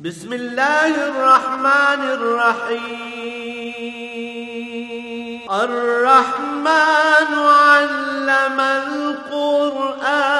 بسم اللہ الرحمن الرحیم الرحمن علم القرآن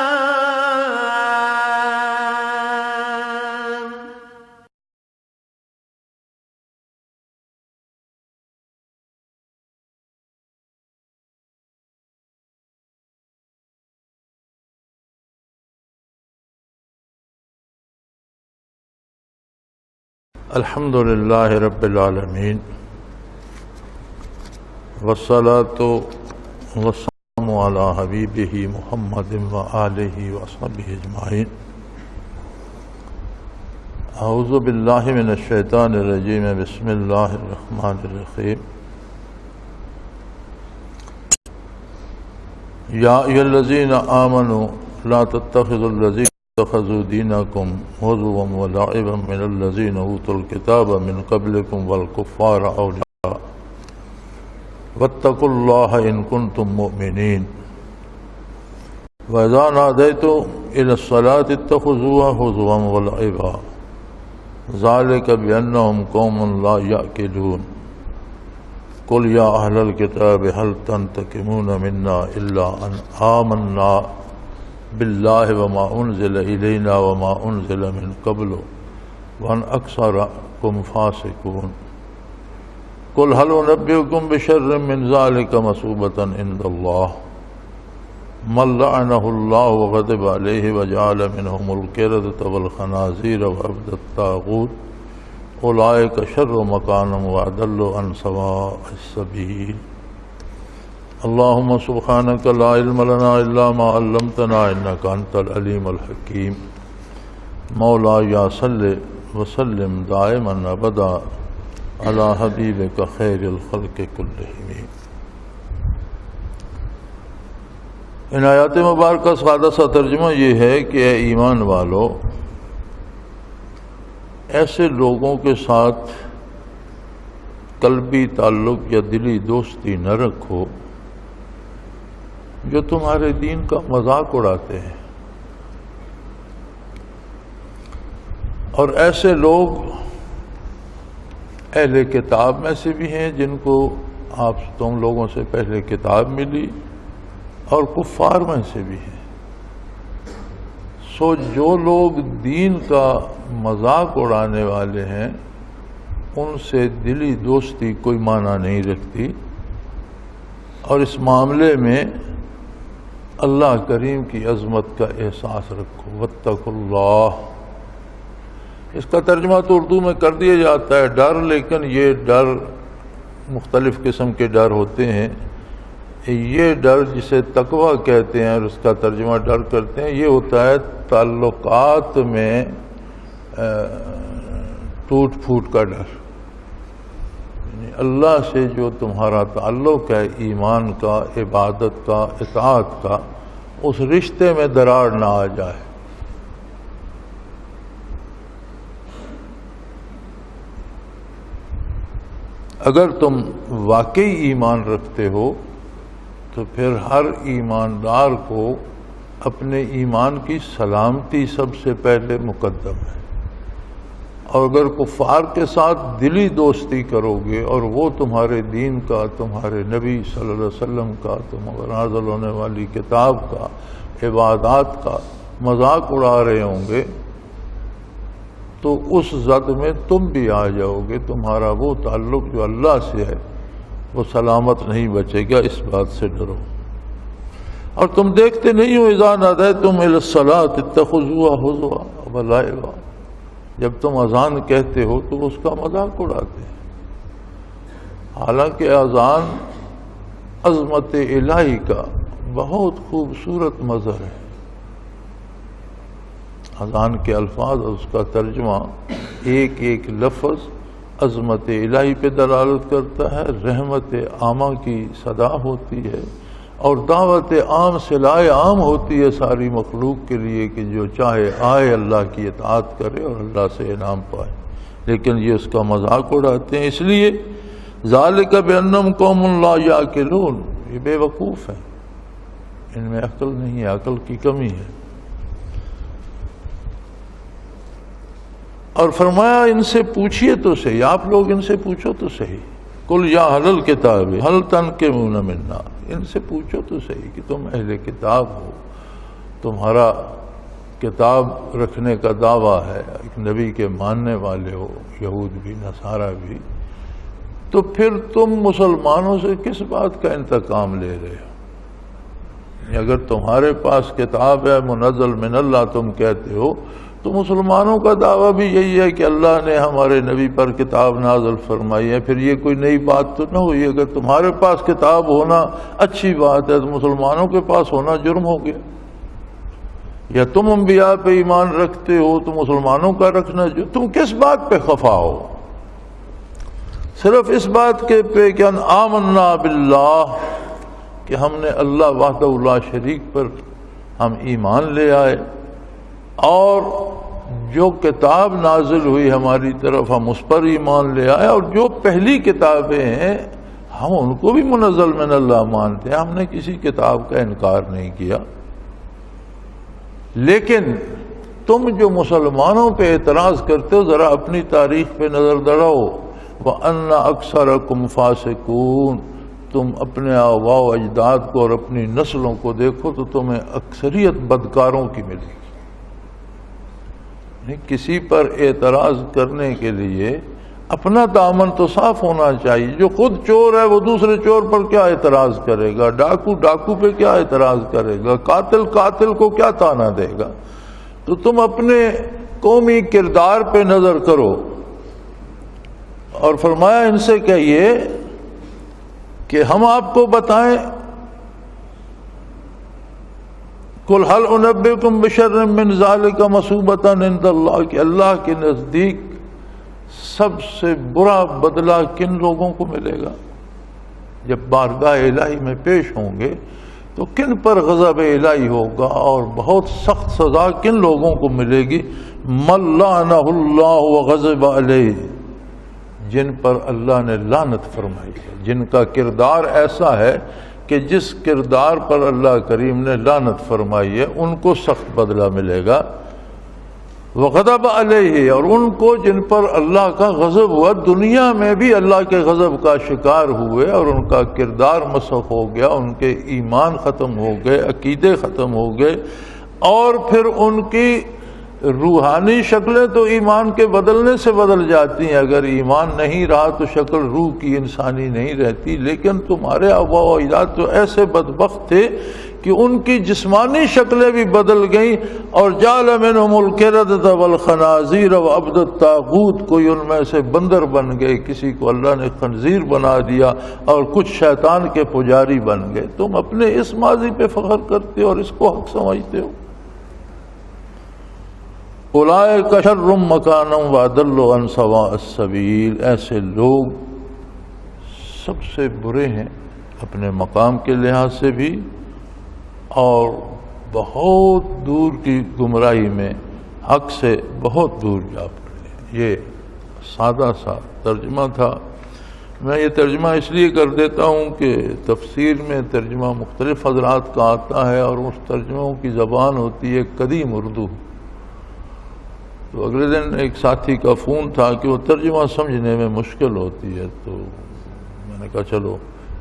الحمد للہ رب العالمین والصلاة والسلام علی حبیبہ محمد وآلہ وصحبہ اجمعین۔ اعوذ باللہ من الشیطان الرجیم، بسم اللہ الرحمن الرحیم۔ یا ایھا الذین آمنوا لا تتخذوا الذین اتخذوا دینکم ہزوا ولعبا من الذین اوتوا الکتاب من قبلکم والکفار اولیاء واتقوا اللہ ان کنتم مؤمنین۔ وَإِذَا نَادَيْتُمْ إِلَى الصَّلَاةِ اتَّخَذُوهَا هُزُوًا وَلَعِبًا ذَلِكَ بِأَنَّهُمْ قَوْمٌ لَا يَعْقِلُونَ۔ قُلْ يَا أَهْلَ الْكِتَابِ هَلْ تَنْتَقِمُونَ مِنَّا إِلَّا أَنْ آمَنَّا باللہ وما انزل الینا وما انزل من قبل وان اکثرکم فاسقون۔ قل هل انبئکم بشر من ذلک مثوبۃ عند اللہ من لعنہ اللہ وغضب علیہ وجعل منهم القردۃ والخنازیر وعبد الطاغوت اولئک شر مکانا واضل عن سواء السبیل۔ اللہم سبحانک لا علم لنا الا ما علمتنا انک انت العلیم الحکیم۔ مولا یا صلی وسلم دائما ابدا علی حبیبک خیر الخلق کلہم۔ ان آیات مبارکہ سادہ سا ترجمہ یہ ہے کہ اے ایمان والو، ایسے لوگوں کے ساتھ قلبی تعلق یا دلی دوستی نہ رکھو جو تمہارے دین کا مذاق اڑاتے ہیں، اور ایسے لوگ اہل کتاب میں سے بھی ہیں جن کو تم لوگوں سے پہلے کتاب ملی، اور کفار میں سے بھی ہیں۔ سو جو لوگ دین کا مذاق اڑانے والے ہیں ان سے دلی دوستی کوئی معنی نہیں رکھتی، اور اس معاملے میں اللہ کریم کی عظمت کا احساس رکھو۔ واتقوا اللہ، اس کا ترجمہ تو اردو میں کر دیا جاتا ہے ڈر، لیکن یہ ڈر مختلف قسم کے ڈر ہوتے ہیں۔ یہ ڈر جسے تقویٰ کہتے ہیں اور اس کا ترجمہ ڈر کرتے ہیں، یہ ہوتا ہے تعلقات میں ٹوٹ پھوٹ کا ڈر۔ اللہ سے جو تمہارا تعلق ہے، ایمان کا، عبادت کا، اطاعت کا، اس رشتے میں دراڑ نہ آ جائے۔ اگر تم واقعی ایمان رکھتے ہو تو پھر ہر ایماندار کو اپنے ایمان کی سلامتی سب سے پہلے مقدم ہے، اور اگر کفار کے ساتھ دلی دوستی کرو گے اور وہ تمہارے دین کا، تمہارے نبی صلی اللہ علیہ وسلم کا، تمہارے نازل ہونے والی کتاب کا، عبادات کا مذاق اڑا رہے ہوں گے تو اس زد میں تم بھی آ جاؤ گے، تمہارا وہ تعلق جو اللہ سے ہے وہ سلامت نہیں بچے گا۔ اس بات سے ڈرو۔ اور تم دیکھتے نہیں ہو اذا نادیتم الی الصلاۃ اتخذوها ہزوا ولعبا، جب تم اذان کہتے ہو تو اس کا مذاق اڑاتے ہیں، حالانکہ اذان عظمت الہی کا بہت خوبصورت مظہر ہے۔ اذان کے الفاظ اور اس کا ترجمہ، ایک ایک لفظ عظمت الہی پہ دلالت کرتا ہے، رحمت عامہ کی صدا ہوتی ہے، اور دعوت عام صلاح عام ہوتی ہے ساری مخلوق کے لیے کہ جو چاہے آئے اللہ کی اطاعت کرے اور اللہ سے انعام پائے، لیکن یہ اس کا مذاق اڑاتے ہیں۔ اس لیے ذالک بانہم قوم لا یعقلون، یہ بے وقوف ہیں، ان میں عقل نہیں ہے، عقل کی کمی ہے۔ اور فرمایا ان سے پوچھئے تو صحیح، آپ لوگ ان سے پوچھو تو صحیح، قل یا اہل الکتاب ہل تنکمون منا، ان سے پوچھو تو صحیح کہ تم اہل کتاب ہو، تمہارا کتاب رکھنے کا دعویٰ ہے، ایک نبی کے ماننے والے ہو، یہود بھی نصارہ بھی، تو پھر تم مسلمانوں سے کس بات کا انتقام لے رہے ہو؟ اگر تمہارے پاس کتاب ہے منزل من اللہ تم کہتے ہو، تو مسلمانوں کا دعویٰ بھی یہی ہے کہ اللہ نے ہمارے نبی پر کتاب نازل فرمائی ہے، پھر یہ کوئی نئی بات تو نہ ہوئی۔ اگر تمہارے پاس کتاب ہونا اچھی بات ہے تو مسلمانوں کے پاس ہونا جرم ہو گیا، یا تم انبیاء پہ ایمان رکھتے ہو تو مسلمانوں کا رکھنا تم کس بات پہ خفا ہو؟ صرف اس بات کے پہ کہ ان آمنا باللہ، کہ ہم نے اللہ وحدہ لا شریک پر ہم ایمان لے آئے، اور جو کتاب نازل ہوئی ہماری طرف ہم اس پر ایمان لے آئے، اور جو پہلی کتابیں ہیں ہم ان کو بھی منزل من اللہ مانتے ہیں، ہم نے کسی کتاب کا انکار نہیں کیا۔ لیکن تم جو مسلمانوں پہ اعتراض کرتے ہو، ذرا اپنی تاریخ پہ نظر دوڑاؤ، وَأَنَّ أَكْثَرَكُمْ فَاسِقُونَ، تم اپنے آباء و اجداد کو اور اپنی نسلوں کو دیکھو تو تمہیں اکثریت بدکاروں کی ملے گی۔ کسی پر اعتراض کرنے کے لیے اپنا دامن تو صاف ہونا چاہیے۔ جو خود چور ہے وہ دوسرے چور پر کیا اعتراض کرے گا؟ ڈاکو پہ کیا اعتراض کرے گا؟ قاتل کو کیا تانا دے گا؟ تو تم اپنے قومی کردار پہ نظر کرو۔ اور فرمایا ان سے کہیے کہ ہم آپ کو بتائیں، قل هل انبئکم بشر من ذلک مثوبۃ عند اللہ، کہ اللہ کے نزدیک سب سے برا بدلہ کن لوگوں کو ملے گا؟ جب بارگاہ الہی میں پیش ہوں گے تو کن پر غضب الہی ہوگا اور بہت سخت سزا کن لوگوں کو ملے گی؟ من لعنہ اللہ وغضب علیہ، جن پر اللہ نے لعنت فرمائی ہے، جن کا کردار ایسا ہے کہ جس کردار پر اللہ کریم نے لعنت فرمائی ہے ان کو سخت بدلہ ملے گا۔ وغضب علیہ، اور ان کو جن پر اللہ کا غضب ہوا، دنیا میں بھی اللہ کے غضب کا شکار ہوئے اور ان کا کردار مسخ ہو گیا، ان کے ایمان ختم ہو گئے، عقیدے ختم ہو گئے، اور پھر ان کی روحانی شکلیں تو ایمان کے بدلنے سے بدل جاتی ہیں۔ اگر ایمان نہیں رہا تو شکل روح کی انسانی نہیں رہتی، لیکن تمہارے آباء و اجداد تو ایسے بدبخت تھے کہ ان کی جسمانی شکلیں بھی بدل گئیں، اور جعل منہم القردۃ والخنازیر وعبد الطاغوت، کوئی ان میں سے بندر بن گئے، کسی کو اللہ نے خنزیر بنا دیا، اور کچھ شیطان کے پجاری بن گئے۔ تم اپنے اس ماضی پہ فخر کرتے ہو اور اس کو حق سمجھتے ہو۔ اولئک شر مکانا واضل عن سواء السبیل، ایسے لوگ سب سے برے ہیں اپنے مقام کے لحاظ سے بھی، اور بہت دور کی گمراہی میں حق سے بہت دور جا پڑے۔ یہ سادہ سا ترجمہ تھا۔ میں یہ ترجمہ اس لیے کر دیتا ہوں کہ تفسیر میں ترجمہ مختلف حضرات کا آتا ہے، اور اس ترجموں کی زبان ہوتی ہے قدیم اردو۔ تو اگلے دن ایک ساتھی کا فون تھا کہ وہ ترجمہ سمجھنے میں مشکل ہوتی ہے، تو میں نے کہا چلو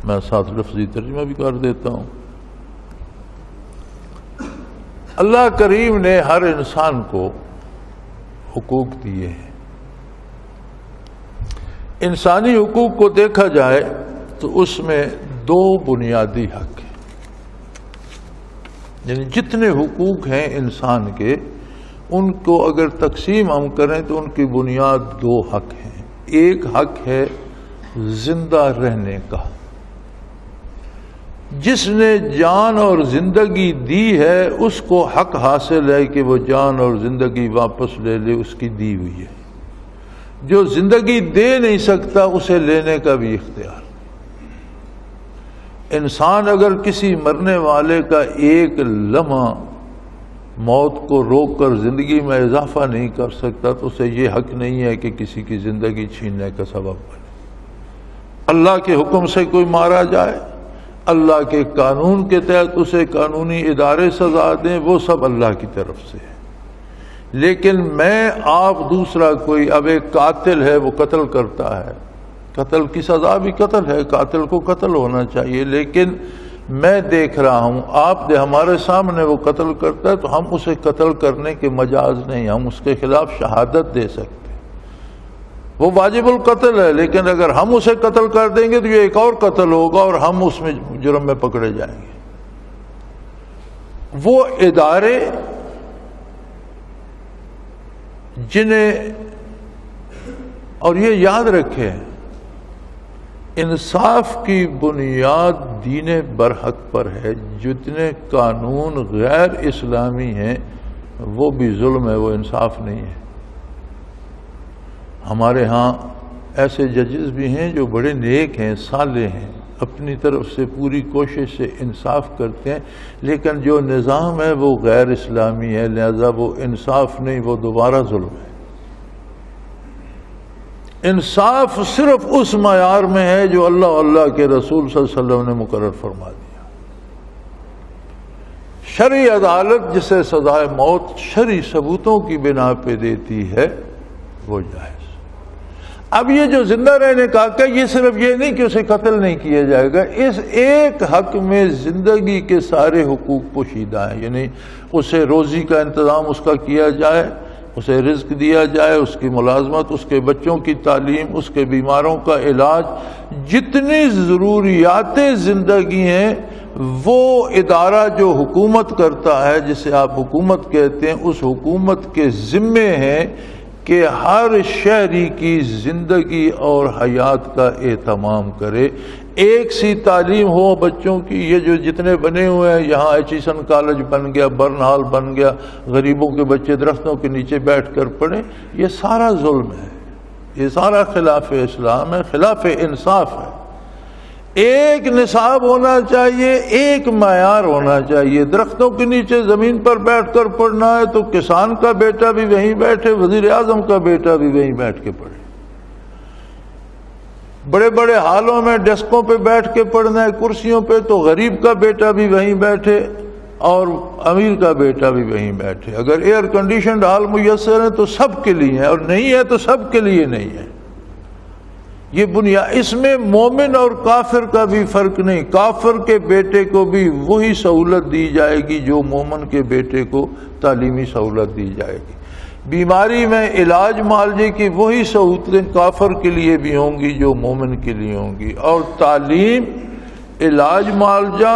میں ساتھ لفظی ترجمہ بھی کر دیتا ہوں۔ اللہ کریم نے ہر انسان کو حقوق دیے ہیں۔ انسانی حقوق کو دیکھا جائے تو اس میں دو بنیادی حق ہیں، یعنی جتنے حقوق ہیں انسان کے، ان کو اگر تقسیم ہم کریں تو ان کی بنیاد دو حق ہیں۔ ایک حق ہے زندہ رہنے کا، جس نے جان اور زندگی دی ہے اس کو حق حاصل ہے کہ وہ جان اور زندگی واپس لے لے، اس کی دی ہوئی ہے۔ جو زندگی دے نہیں سکتا اسے لینے کا بھی اختیار۔ انسان اگر کسی مرنے والے کا ایک لمحہ موت کو روک کر زندگی میں اضافہ نہیں کر سکتا تو اسے یہ حق نہیں ہے کہ کسی کی زندگی چھیننے کا سبب بنے۔ اللہ کے حکم سے کوئی مارا جائے، اللہ کے قانون کے تحت اسے قانونی ادارے سزا دیں، وہ سب اللہ کی طرف سے ہے۔ لیکن میں آپ دوسرا کوئی، اب ایک قاتل ہے وہ قتل کرتا ہے، قتل کی سزا بھی قتل ہے، قاتل کو قتل ہونا چاہیے، لیکن میں دیکھ رہا ہوں آپ ہمارے سامنے وہ قتل کرتا ہے تو ہم اسے قتل کرنے کے مجاز نہیں، ہم اس کے خلاف شہادت دے سکتے، وہ واجب القتل ہے، لیکن اگر ہم اسے قتل کر دیں گے تو یہ ایک اور قتل ہوگا اور ہم اس میں جرم میں پکڑے جائیں گے۔ وہ ادارے جنہیں، اور یہ یاد رکھیں، انصاف کی بنیاد دین برحق پر ہے، جتنے قانون غیر اسلامی ہیں وہ بھی ظلم ہے، وہ انصاف نہیں ہے۔ ہمارے ہاں ایسے ججز بھی ہیں جو بڑے نیک ہیں، صالح ہیں، اپنی طرف سے پوری کوشش سے انصاف کرتے ہیں، لیکن جو نظام ہے وہ غیر اسلامی ہے، لہذا وہ انصاف نہیں، وہ دوبارہ ظلم ہے۔ انصاف صرف اس معیار میں ہے جو اللہ کے رسول صلی اللہ علیہ وسلم نے مقرر فرما دیا۔ شرعی عدالت جسے سزائے موت شرعی ثبوتوں کی بنا پہ دیتی ہے وہ جائز۔ اب یہ جو زندہ رہنے کا حق ہے، یہ صرف یہ نہیں کہ اسے قتل نہیں کیا جائے گا، اس ایک حق میں زندگی کے سارے حقوق پوشیدہ ہیں، یعنی اسے روزی کا انتظام اس کا کیا جائے، اسے رزق دیا جائے، اس کی ملازمت، اس کے بچوں کی تعلیم، اس کے بیماروں کا علاج، جتنی ضروریات زندگی ہیں وہ ادارہ جو حکومت کرتا ہے، جسے آپ حکومت کہتے ہیں، اس حکومت کے ذمے ہیں کہ ہر شہری کی زندگی اور حیات کا اہتمام کرے۔ ایک سی تعلیم ہو بچوں کی، یہ جو جتنے بنے ہوئے ہیں، یہاں ایچیسن کالج بن گیا، برن ہال بن گیا، غریبوں کے بچے درختوں کے نیچے بیٹھ کر پڑھیں، یہ سارا ظلم ہے، یہ سارا خلاف اسلام ہے، خلاف انصاف ہے۔ ایک نصاب ہونا چاہیے، ایک معیار ہونا چاہیے۔ درختوں کے نیچے زمین پر بیٹھ کر پڑھنا ہے تو کسان کا بیٹا بھی وہیں بیٹھے، وزیر اعظم کا بیٹا بھی وہیں بیٹھ کے پڑھے۔ بڑے بڑے ہالوں میں ڈیسکوں پہ بیٹھ کے پڑھنا ہے، کرسیوں پہ، تو غریب کا بیٹا بھی وہیں بیٹھے اور امیر کا بیٹا بھی وہیں بیٹھے۔ اگر ایئر کنڈیشنڈ ہال میسر ہیں تو سب کے لیے ہیں، اور نہیں ہے تو سب کے لیے نہیں ہے۔ یہ بنیاد، اس میں مومن اور کافر کا بھی فرق نہیں، کافر کے بیٹے کو بھی وہی سہولت دی جائے گی جو مومن کے بیٹے کو تعلیمی سہولت دی جائے گی۔ بیماری میں علاج معالجے کی وہی سہولتیں کافر کے لیے بھی ہوں گی جو مومن کے لیے ہوں گی، اور تعلیم، علاج معالجہ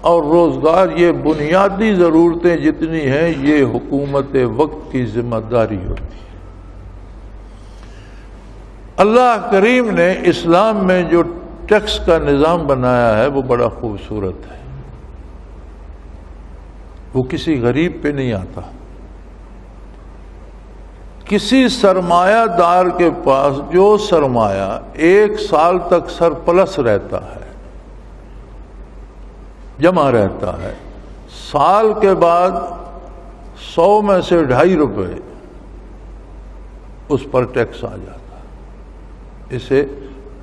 اور روزگار، یہ بنیادی ضرورتیں جتنی ہیں یہ حکومت وقت کی ذمہ داری ہوتی ہے۔ اللہ کریم نے اسلام میں جو ٹیکس کا نظام بنایا ہے وہ بڑا خوبصورت ہے، وہ کسی غریب پہ نہیں آتا۔ کسی سرمایہ دار کے پاس جو سرمایہ 1 سال تک سرپلس رہتا ہے، جمع رہتا ہے، سال کے بعد 100 میں سے 2.5 روپے اس پر ٹیکس آ جاتا،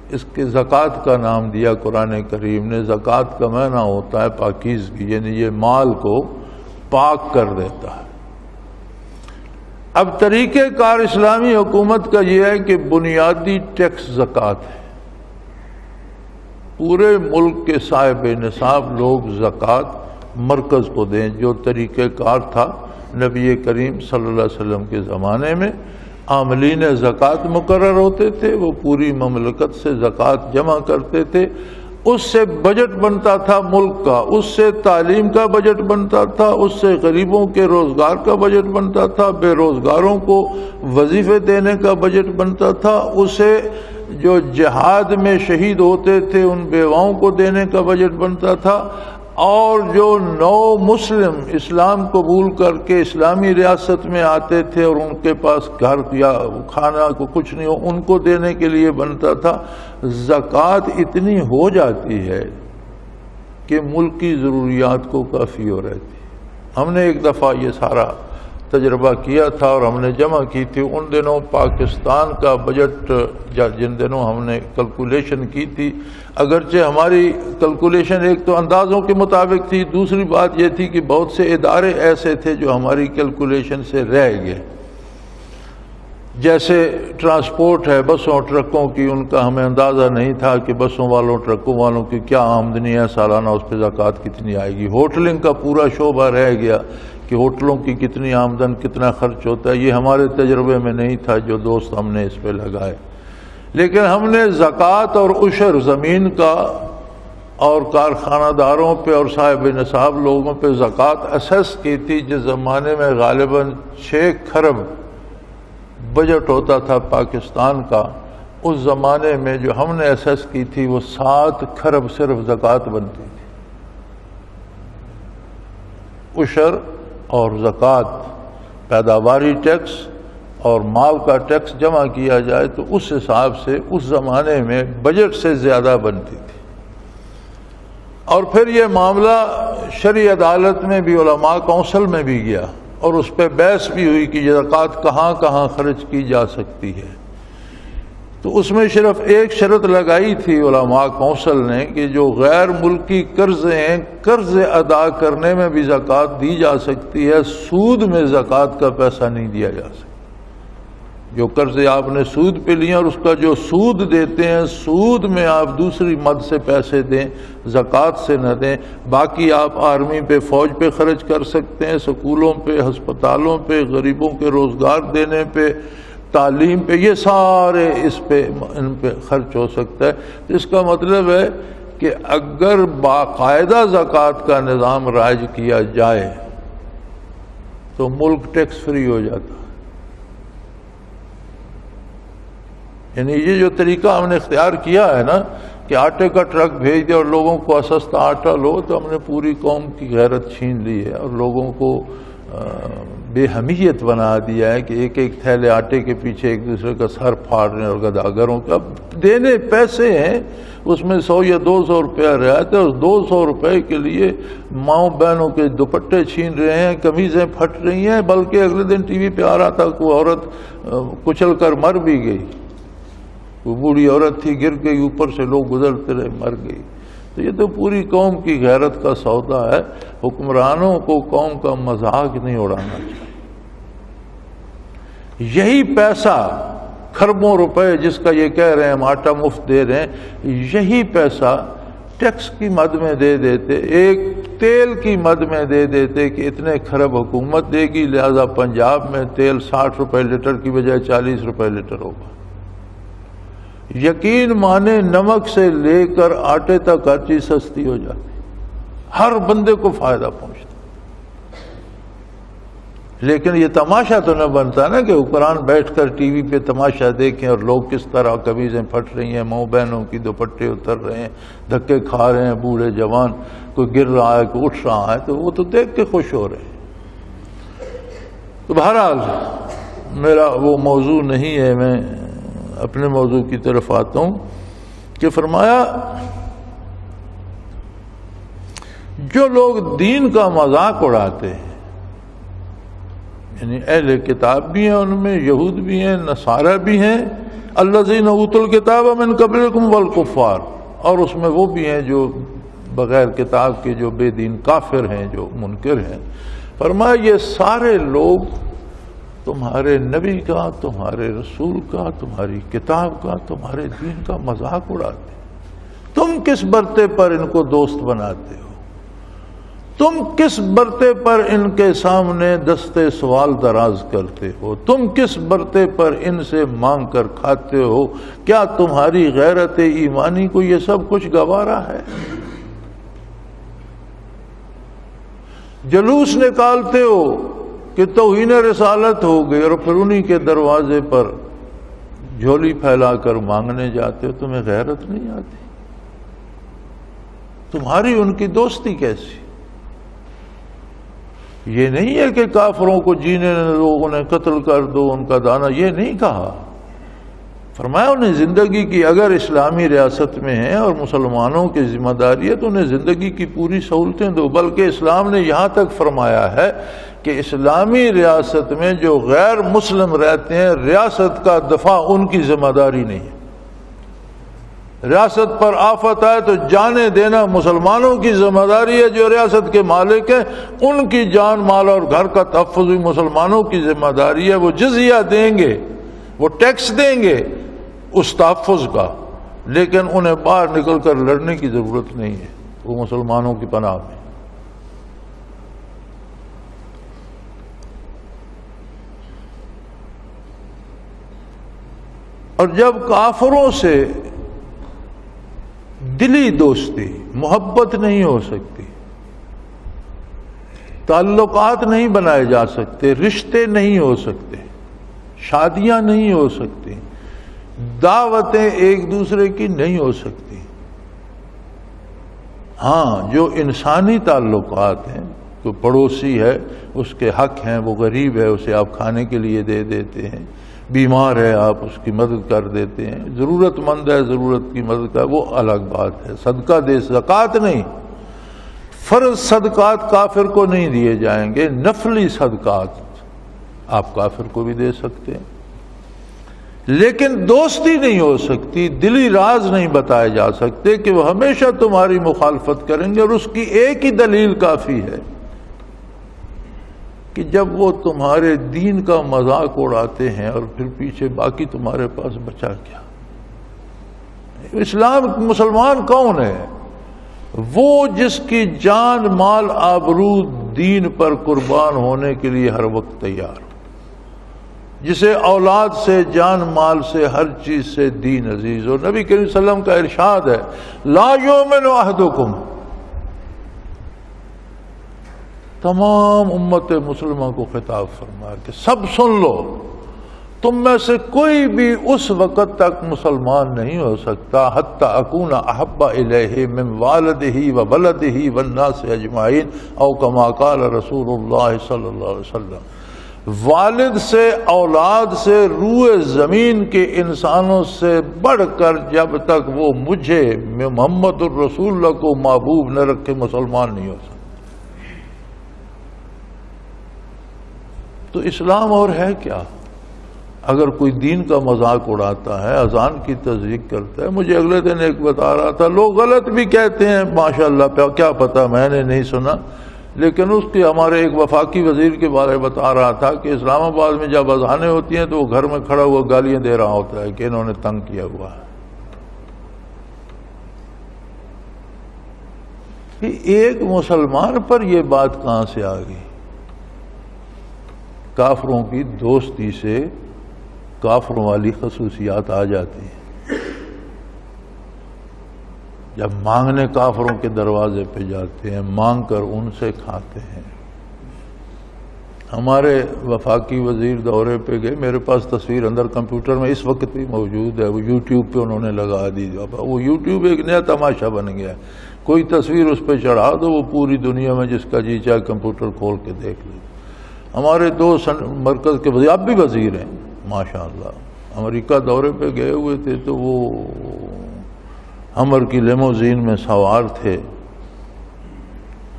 اس کے زکوٰۃ کا نام دیا قرآن کریم نے۔ زکوٰۃ کا معنی ہوتا ہے پاکیزگی، یعنی یہ مال کو پاک کر دیتا ہے۔ اب طریقہ کار اسلامی حکومت کا یہ ہے کہ بنیادی ٹیکس زکوٰۃ ہے، پورے ملک کے صاحب نصاب لوگ زکوٰۃ مرکز کو دیں، جو طریقہ کار تھا نبی کریم صلی اللہ علیہ وسلم کے زمانے میں۔ عاملین زکوٰۃ مقرر ہوتے تھے، وہ پوری مملکت سے زکوٰۃ جمع کرتے تھے، اس سے بجٹ بنتا تھا ملک کا، اس سے تعلیم کا بجٹ بنتا تھا، اس سے غریبوں کے روزگار کا بجٹ بنتا تھا، بے روزگاروں کو وظیفے دینے کا بجٹ بنتا تھا، اسے جو جہاد میں شہید ہوتے تھے ان بیواؤں کو دینے کا بجٹ بنتا تھا، اور جو نو مسلم اسلام قبول کر کے اسلامی ریاست میں آتے تھے اور ان کے پاس گھر یا کھانا کو کچھ نہیں ہو، ان کو دینے کے لیے بنتا تھا۔ زکوٰۃ اتنی ہو جاتی ہے کہ ملک کی ضروریات کو کافی ہو رہتی۔ ہم نے ایک دفعہ یہ سارا تجربہ کیا تھا اور ہم نے جمع کی تھی، ان دنوں پاکستان کا بجٹ جن دنوں ہم نے کیلکولیشن کی تھی، اگرچہ ہماری کیلکولیشن ایک تو اندازوں کے مطابق تھی، دوسری بات یہ تھی کہ بہت سے ادارے ایسے تھے جو ہماری کیلکولیشن سے رہ گئے، جیسے ٹرانسپورٹ ہے بسوں ٹرکوں کی، ان کا ہمیں اندازہ نہیں تھا کہ بسوں والوں ٹرکوں والوں کی کیا آمدنی ہے سالانہ، اس پہ زکوٰۃ کتنی آئے گی۔ ہوٹلنگ کا پورا شعبہ رہ گیا کہ ہوٹلوں کی کتنی آمدن، کتنا خرچ ہوتا ہے، یہ ہمارے تجربے میں نہیں تھا جو دوست ہم نے اس پہ لگائے۔ لیکن ہم نے زکوٰۃ اور عشر زمین کا اور کارخانہ داروں پہ اور صاحب نصاب لوگوں پہ زکوٰۃ اسیس کی تھی، جس زمانے میں غالباً 6 کھرب بجٹ ہوتا تھا پاکستان کا، اس زمانے میں جو ہم نے اسیس کی تھی وہ 7 کھرب صرف زکوٰۃ بنتی تھی۔ عشر اور زکوٰۃ، پیداواری ٹیکس اور مال کا ٹیکس جمع کیا جائے تو اس حساب سے اس زمانے میں بجٹ سے زیادہ بنتی تھی۔ اور پھر یہ معاملہ شرعی عدالت میں بھی، علماء کونسل میں بھی گیا اور اس پہ بحث بھی ہوئی کہ یہ زکوٰۃ کہاں کہاں خرچ کی جا سکتی ہے۔ تو اس میں صرف ایک شرط لگائی تھی علماء کونسل نے کہ جو غیر ملکی قرضے ہیں، قرض ادا کرنے میں بھی زکوٰۃ دی جا سکتی ہے، سود میں زکوٰۃ کا پیسہ نہیں دیا جا سکتا۔ جو قرضے آپ نے سود پہ لیے اور اس کا جو سود دیتے ہیں، سود میں آپ دوسری مد سے پیسے دیں، زکوٰۃ سے نہ دیں، باقی آپ آرمی پہ، فوج پہ خرچ کر سکتے ہیں، سکولوں پہ، ہسپتالوں پہ، غریبوں کے روزگار دینے پہ، تعلیم پہ، یہ سارے اس پہ ان پہ خرچ ہو سکتا ہے۔ تو اس کا مطلب ہے کہ اگر باقاعدہ زکوٰۃ کا نظام رائج کیا جائے تو ملک ٹیکس فری ہو جاتا۔ یعنی یہ جو طریقہ ہم نے اختیار کیا ہے نا کہ آٹے کا ٹرک بھیج دے اور لوگوں کو سستا آٹا لو، تو ہم نے پوری قوم کی غیرت چھین لی ہے اور لوگوں کو بے حمیت بنا دیا ہے کہ ایک ایک تھیلے آٹے کے پیچھے ایک دوسرے کا سر پھاڑ رہے ہیں اور گداگروں کا دینے پیسے ہیں، اس میں 100 یا 200 روپیہ رعایت ہے، اور 200 روپے کے لیے ماؤں بہنوں کے دوپٹے چھین رہے ہیں، قمیضیں پھٹ رہی ہیں، بلکہ اگلے دن ٹی وی پہ آ رہا تھا کوئی عورت کچل کر مر بھی گئی، وہ بوڑھی عورت تھی، گر گئی، اوپر سے لوگ گزرتے رہے، مر گئی۔ تو یہ تو پوری قوم کی غیرت کا سودا ہے۔ حکمرانوں کو قوم کا مذاق نہیں اڑانا چاہیے۔ یہی پیسہ کھربوں روپے جس کا یہ کہہ رہے ہیں ہم آٹا مفت دے رہے ہیں، یہی پیسہ ٹیکس کی مد میں دے دیتے، ایک تیل کی مد میں دے دیتے کہ اتنے کھرب حکومت دے گی، لہذا پنجاب میں تیل 60 روپے لیٹر کی بجائے 40 روپے لیٹر ہوگا۔ یقین مانے نمک سے لے کر آٹے تک ہر چیز سستی ہو جاتی، ہر بندے کو فائدہ پہنچتا۔ لیکن یہ تماشا تو نہ بنتا نا کہ حکمران بیٹھ کر ٹی وی پہ تماشا دیکھیں اور لوگ کس طرح قمیضیں پھٹ رہی ہیں، ماؤں بہنوں کی دوپٹے اتر رہے ہیں، دھکے کھا رہے ہیں بوڑھے جوان، کوئی گر رہا ہے کوئی اٹھ رہا ہے، تو وہ تو دیکھ کے خوش ہو رہے ہیں۔ تو بہرحال میرا وہ موضوع نہیں ہے، میں اپنے موضوع کی طرف آتا ہوں کہ فرمایا جو لوگ دین کا مذاق اڑاتے ہیں، یعنی اہل کتاب بھی ہیں، ان میں یہود بھی ہیں، نصارہ بھی ہیں، الذین اوتوا الکتاب من قبلکم والکفار، اور اس میں وہ بھی ہیں جو بغیر کتاب کے جو بے دین کافر ہیں، جو منکر ہیں۔ فرمایا یہ سارے لوگ تمہارے نبی کا، تمہارے رسول کا، تمہاری کتاب کا، تمہارے دین کا مذاق اڑاتے ہیں۔ تم کس برتے پر ان کو دوست بناتے ہو؟ تم کس برتے پر ان کے سامنے دستے سوال دراز کرتے ہو؟ تم کس برتے پر ان سے مانگ کر کھاتے ہو؟ کیا تمہاری غیرت ایمانی کو یہ سب کچھ گوارا ہے؟ جلوس نکالتے ہو کہ توہین رسالت ہو گئی اور پھر انہی کے دروازے پر جھولی پھیلا کر مانگنے جاتے ہو، تمہیں غیرت نہیں آتی؟ تمہاری ان کی دوستی کیسی؟ یہ نہیں ہے کہ کافروں کو جینے دو، انہیں قتل کر دو، ان کا دانا، یہ نہیں کہا۔ فرمایا انہیں زندگی کی اگر اسلامی ریاست میں ہیں اور مسلمانوں کی ذمہ داری ہے تو انہیں زندگی کی پوری سہولتیں دو، بلکہ اسلام نے یہاں تک فرمایا ہے کہ اسلامی ریاست میں جو غیر مسلم رہتے ہیں ریاست کا دفاع ان کی ذمہ داری نہیں ہے۔ ریاست پر آفت آئے تو جانیں دینا مسلمانوں کی ذمہ داری ہے، جو ریاست کے مالک ہیں ان کی جان مال اور گھر کا تحفظ بھی مسلمانوں کی ذمہ داری ہے۔ وہ جزیہ دیں گے، وہ ٹیکس دیں گے اس تحفظ کا، لیکن انہیں باہر نکل کر لڑنے کی ضرورت نہیں ہے، وہ مسلمانوں کی پناہ میں۔ اور جب کافروں سے دلی دوستی محبت نہیں ہو سکتی، تعلقات نہیں بنائے جا سکتے، رشتے نہیں ہو سکتے، شادیاں نہیں ہو سکتی، دعوتیں ایک دوسرے کی نہیں ہو سکتی، ہاں جو انسانی تعلقات ہیں، کوئی پڑوسی ہے اس کے حق ہیں، وہ غریب ہے اسے آپ کھانے کے لیے دے دیتے ہیں، بیمار ہے آپ اس کی مدد کر دیتے ہیں، ضرورت مند ہے ضرورت کی مدد کا، وہ الگ بات ہے۔ صدقہ دے، زکوٰۃ نہیں، فرض صدقات کافر کو نہیں دیے جائیں گے، نفلی صدقات آپ کافر کو بھی دے سکتے ہیں، لیکن دوستی نہیں ہو سکتی، دلی راز نہیں بتائے جا سکتے کہ وہ ہمیشہ تمہاری مخالفت کریں گے، اور اس کی ایک ہی دلیل کافی ہے کہ جب وہ تمہارے دین کا مذاق اڑاتے ہیں اور پھر پیچھے باقی تمہارے پاس بچا کیا؟ اسلام مسلمان کون ہے؟ وہ جس کی جان مال آبرو دین پر قربان ہونے کے لیے ہر وقت تیار ہو، جسے اولاد سے جان مال سے ہر چیز سے دین عزیز ہو۔ نبی کریم صلی اللہ علیہ وسلم کا ارشاد ہے لا یؤمن احدکم، تمام امت مسلمہ کو خطاب فرمایا کہ سب سن لو، تم میں سے کوئی بھی اس وقت تک مسلمان نہیں ہو سکتا حتی اکون احب الیہ من والدہ و ولدہ والناس اجمعین او کما قال رسول اللہ صلی اللہ علیہ وسلم، والد سے، اولاد سے، روئے زمین کے انسانوں سے بڑھ کر جب تک وہ مجھے محمد الرسول اللہ کو محبوب نہ رکھے مسلمان نہیں ہو سکتا۔ تو اسلام اور ہے کیا؟ اگر کوئی دین کا مذاق اڑاتا ہے، اذان کی تصدیق کرتا ہے، مجھے اگلے دن ایک بتا رہا تھا، لوگ غلط بھی کہتے ہیں ماشاءاللہ، کیا پتا، میں نے نہیں سنا، لیکن اس کی ہمارے ایک وفاقی وزیر کے بارے میں بتا رہا تھا کہ اسلام آباد میں جب اذانیں ہوتی ہیں تو وہ گھر میں کھڑا ہوا گالیاں دے رہا ہوتا ہے کہ انہوں نے تنگ کیا ہوا ہے۔ ایک مسلمان پر یہ بات کہاں سے آ گئی؟ کافروں کی دوستی سے کافروں والی خصوصیات آ جاتی ہیں۔ جب مانگنے کافروں کے دروازے پہ جاتے ہیں، مانگ کر ان سے کھاتے ہیں۔ ہمارے وفاقی وزیر دورے پہ گئے، میرے پاس تصویر اندر کمپیوٹر میں اس وقت بھی موجود ہے، وہ یوٹیوب پہ انہوں نے لگا دی، وہ یوٹیوب ایک نیا تماشا بن گیا ہے، کوئی تصویر اس پہ چڑھا دو وہ پوری دنیا میں جس کا جی چاہے کمپیوٹر کھول کے دیکھ لے۔ ہمارے دو مرکز کے وزیر، اب بھی وزیر ہیں ماشاءاللہ، امریکہ دورے پہ گئے ہوئے تھے تو وہ ہمر کی لیموزین میں سوار تھے،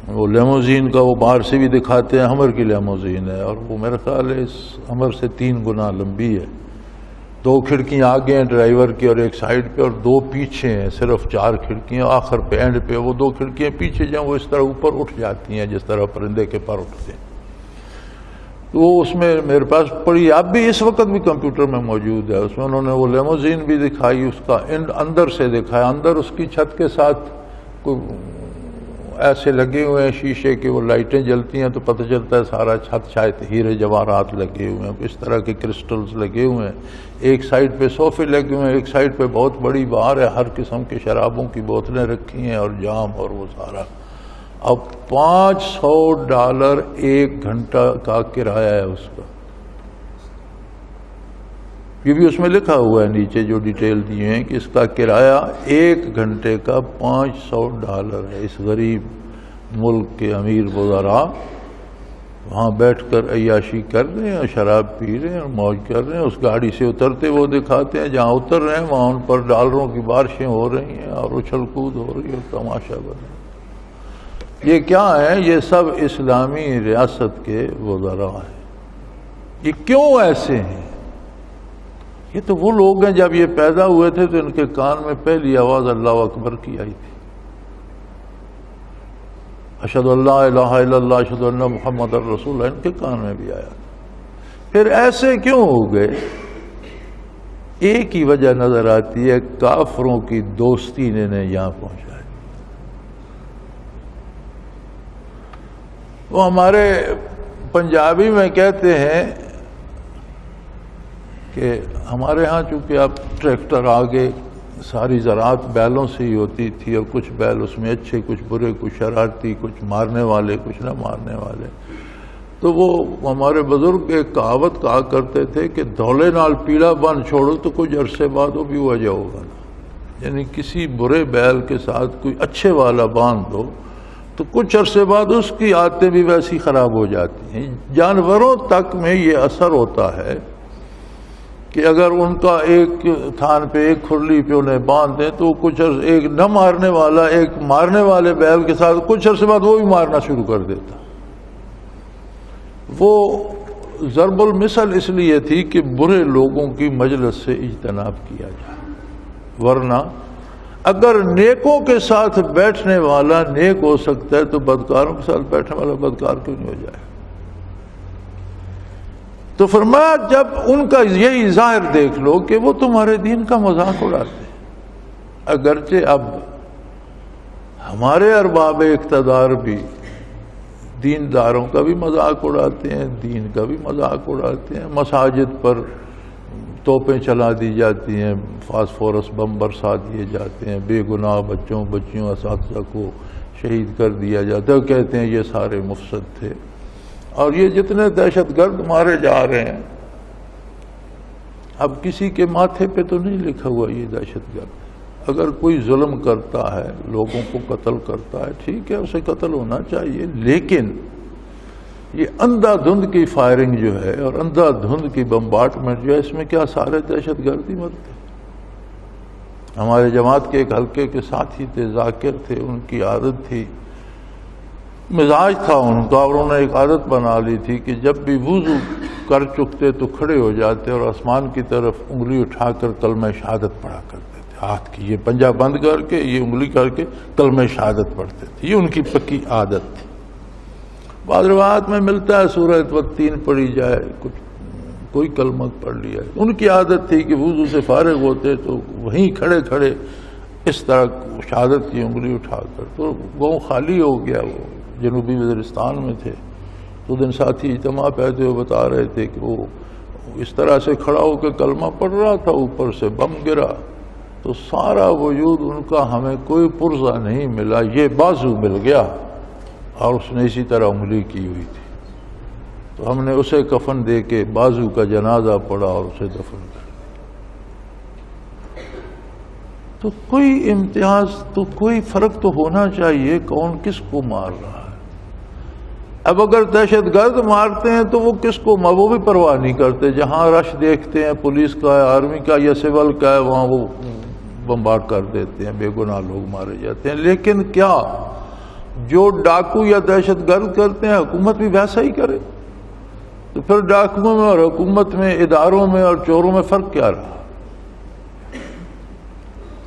وہ لیموزین کا وہ باہر سے بھی دکھاتے ہیں ہمر کی لیموزین ہے، اور وہ میرا خیال ہے اس ہمر سے 3 گنا لمبی ہے، 2 کھڑکیاں آگے ہیں ڈرائیور کی اور ایک سائیڈ پہ، اور 2 پیچھے ہیں، صرف 4 کھڑکیاں، آخر پہ اینڈ پہ وہ 2 کھڑکیاں پیچھے جائیں وہ اس طرح اوپر اٹھ جاتی ہیں جس طرح پرندے کے پر اٹھتے ہیں۔ تو اس میں میرے پاس پڑی، اب بھی اس وقت بھی کمپیوٹر میں موجود ہے، اس میں انہوں نے وہ لیموزین بھی دکھائی، اس کا اندر سے دکھایا، اندر اس کی چھت کے ساتھ کوئی ایسے لگے ہوئے ہیں شیشے کے، وہ لائٹیں جلتی ہیں تو پتہ چلتا ہے سارا چھت شاید ہیرے جواہرات لگے ہوئے ہیں، اس طرح کے کرسٹلز لگے ہوئے ہیں، ایک سائیڈ پہ صوفے لگے ہوئے ہیں، ایک سائیڈ پہ بہت بڑی بار ہے، ہر قسم کی شرابوں کی بوتلیں رکھی ہیں اور جام اور وہ سارا۔ اب $500 1 گھنٹہ کا کرایہ ہے اس کا، یہ بھی اس میں لکھا ہوا ہے نیچے جو ڈیٹیل دیے ہیں کہ اس کا کرایہ 1 گھنٹے کا $500 ہے۔ اس غریب ملک کے امیر وزراء وہاں بیٹھ کر عیاشی کر رہے ہیں اور شراب پی رہے ہیں اور موج کر رہے ہیں. اس گاڑی سے اترتے وہ دکھاتے ہیں, جہاں اتر رہے ہیں وہاں ان پر ڈالروں کی بارشیں ہو رہی ہیں اور اچھل کود ہو رہی ہے اور تماشا بن. یہ کیا ہے؟ یہ سب اسلامی ریاست کے وزراء ہیں. یہ کیوں ایسے ہیں؟ یہ تو وہ لوگ ہیں جب یہ پیدا ہوئے تھے تو ان کے کان میں پہلی آواز اللہ اکبر کی آئی تھی. اشہد ان لا الہ الا اللہ اشہد ان محمد رسول اللہ ان کے کان میں بھی آیا. پھر ایسے کیوں ہو گئے؟ ایک ہی وجہ نظر آتی ہے, کافروں کی دوستی نے انہیں یہاں پہنچایا. وہ ہمارے پنجابی میں کہتے ہیں کہ ہمارے ہاں چونکہ اب ٹریکٹر آگے, ساری زراعت بیلوں سے ہی ہوتی تھی اور کچھ بیل اس میں اچھے کچھ برے, کچھ شرارتی, کچھ مارنے والے کچھ نہ مارنے والے. تو وہ ہمارے بزرگ ایک کہاوت کہا کرتے تھے کہ دھولے نال پیلا بن چھوڑو تو کچھ عرصے بعد وہ بھی ہوا جاؤ گا. یعنی کسی برے بیل کے ساتھ کوئی اچھے والا باندھ دو تو کچھ عرصے بعد اس کی عادتیں بھی ویسی خراب ہو جاتی ہیں. جانوروں تک میں یہ اثر ہوتا ہے کہ اگر ان کا ایک تھان پہ ایک کھرلی پہ انہیں باندھ دیں تو کچھ عرصے ایک نہ مارنے والا ایک مارنے والے بیل کے ساتھ کچھ عرصے بعد وہ بھی مارنا شروع کر دیتا. وہ ضرب المثل اس لیے تھی کہ برے لوگوں کی مجلس سے اجتناب کیا جائے, ورنہ اگر نیکوں کے ساتھ بیٹھنے والا نیک ہو سکتا ہے تو بدکاروں کے ساتھ بیٹھنے والا بدکار کیوں نہیں ہو جائے؟ تو فرمایا جب ان کا یہی ظاہر دیکھ لو کہ وہ تمہارے دین کا مذاق اڑاتے ہیں. اگرچہ اب ہمارے ارباب اقتدار بھی دینداروں کا بھی مذاق اڑاتے ہیں, دین کا بھی مذاق اڑاتے ہیں. مساجد پر توپیں چلا دی جاتی ہیں, فاسفورس بم برسا دیے جاتے ہیں, بے گناہ بچوں بچیوں اساتذہ کو شہید کر دیا جاتا ہے. کہتے ہیں یہ سارے مفسد تھے. اور یہ جتنے دہشت گرد مارے جا رہے ہیں, اب کسی کے ماتھے پہ تو نہیں لکھا ہوا یہ دہشت گرد. اگر کوئی ظلم کرتا ہے, لوگوں کو قتل کرتا ہے, ٹھیک ہے اسے قتل ہونا چاہیے, لیکن یہ اندھا دھند کی فائرنگ جو ہے اور اندھا دھند کی بمبارٹمنٹ جو ہے, اس میں کیا سارے دہشت گرد ہی مرتے؟ ہمارے جماعت کے ایک حلقے کے ساتھی تھے, ذاکر تھے, ان کی عادت تھی, مزاج تھا ان کا, اور انہوں نے ایک عادت بنا لی تھی کہ جب بھی وضو کر چکتے تو کھڑے ہو جاتے اور آسمان کی طرف انگلی اٹھا کر کلمہ شہادت پڑھا کرتے تھے. ہاتھ کی یہ پنجہ بند کر کے یہ انگلی کر کے کلمہ شہادت پڑھتے تھے. یہ ان کی پکی عادت تھی. بعض روایات میں ملتا ہے سورہ والتین پڑھی جائے, کچھ کوئی کلمہ پڑھ لیا. ان کی عادت تھی کہ وضو سے فارغ ہوتے تو وہیں کھڑے کھڑے اس طرح شہادت کی انگلی اٹھا کر. تو گاؤں خالی ہو گیا, وہ جنوبی وزیرستان میں تھے. تو دن ساتھی اجتماع پہتے ہوئے بتا رہے تھے کہ وہ اس طرح سے کھڑا ہو کے کلمہ پڑھ رہا تھا, اوپر سے بم گرا تو سارا وجود ان کا ہمیں کوئی پرزہ نہیں ملا, یہ بازو مل گیا اور اس نے اسی طرح انگلی کی ہوئی تھی. تو ہم نے اسے کفن دے کے بازو کا جنازہ پڑھا اور اسے دفن کر. تو کوئی امتیاز تو کوئی فرق تو ہونا چاہیے کون کس کو مار رہا ہے. اب اگر دہشت گرد مارتے ہیں تو وہ کس کو, وہ بھی پرواہ نہیں کرتے. جہاں رش دیکھتے ہیں پولیس کا ہے, آرمی کا یا سول کا ہے, وہاں وہ بمبارڈ کر دیتے ہیں, بے گناہ لوگ مارے جاتے ہیں. لیکن کیا جو ڈاکو یا دہشت گرد کرتے ہیں حکومت بھی ویسا ہی کرے؟ تو پھر ڈاکوؤں میں اور حکومت میں, اداروں میں اور چوروں میں فرق کیا رہا؟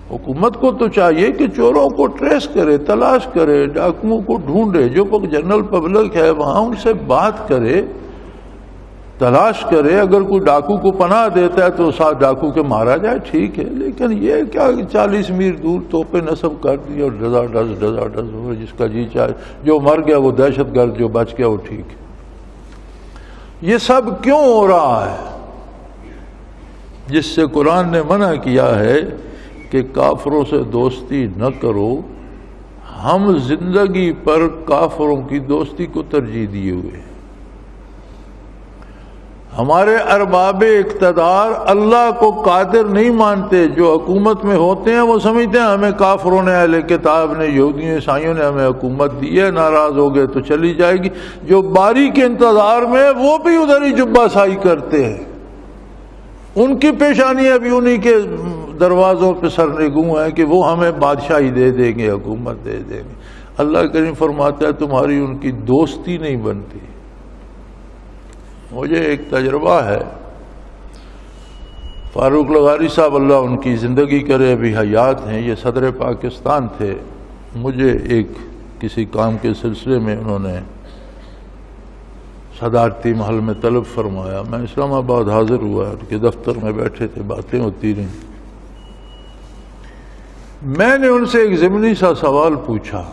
حکومت کو تو چاہیے کہ چوروں کو ٹریس کرے, تلاش کرے, ڈاکوؤں کو ڈھونڈے. جو جنرل پبلک ہے وہاں ان سے بات کرے, تلاش کرے. اگر کوئی ڈاکو کو پناہ دیتا ہے تو ساتھ ڈاکو کے مارا جائے, ٹھیک ہے. لیکن یہ کیا 40 میل دور توپے نصب کر دی اور ڈزا ڈز جس کا جی چاہے, جو مر گیا وہ دہشت گرد, جو بچ گیا وہ ٹھیک ہے. یہ سب کیوں ہو رہا ہے؟ جس سے قرآن نے منع کیا ہے کہ کافروں سے دوستی نہ کرو. ہم زندگی پر کافروں کی دوستی کو ترجیح دیے ہوئے. ہمارے ارباب اقتدار اللہ کو قادر نہیں مانتے، جو حکومت میں ہوتے ہیں وہ سمجھتے ہیں ہمیں کافروں نے، اہل کتاب نے، یہودیوں عیسائیوں نے ہمیں حکومت دی ہے، ناراض ہو گئے تو چلی جائے گی۔ جو باری کے انتظار میں وہ بھی ادھر ہی جبہ سائی کرتے ہیں، ان کی پیشانی ابھی انہی کے دروازوں پہ سرنگوں ہیں کہ وہ ہمیں بادشاہی دے دیں گے، حکومت دے دیں گے۔ اللہ کریم فرماتا ہے تمہاری ان کی دوستی نہیں بنتی۔ مجھے ایک تجربہ ہے، فاروق لغاری صاحب اللہ ان کی زندگی کرے، ابھی حیات ہیں، یہ صدر پاکستان تھے۔ مجھے ایک کسی کام کے سلسلے میں انہوں نے صدارتی محل میں طلب فرمایا، میں اسلام آباد حاضر ہوا، ان کے دفتر میں بیٹھے تھے، باتیں ہوتی رہیں۔ میں نے ان سے ایک ضمنی سا سوال پوچھا،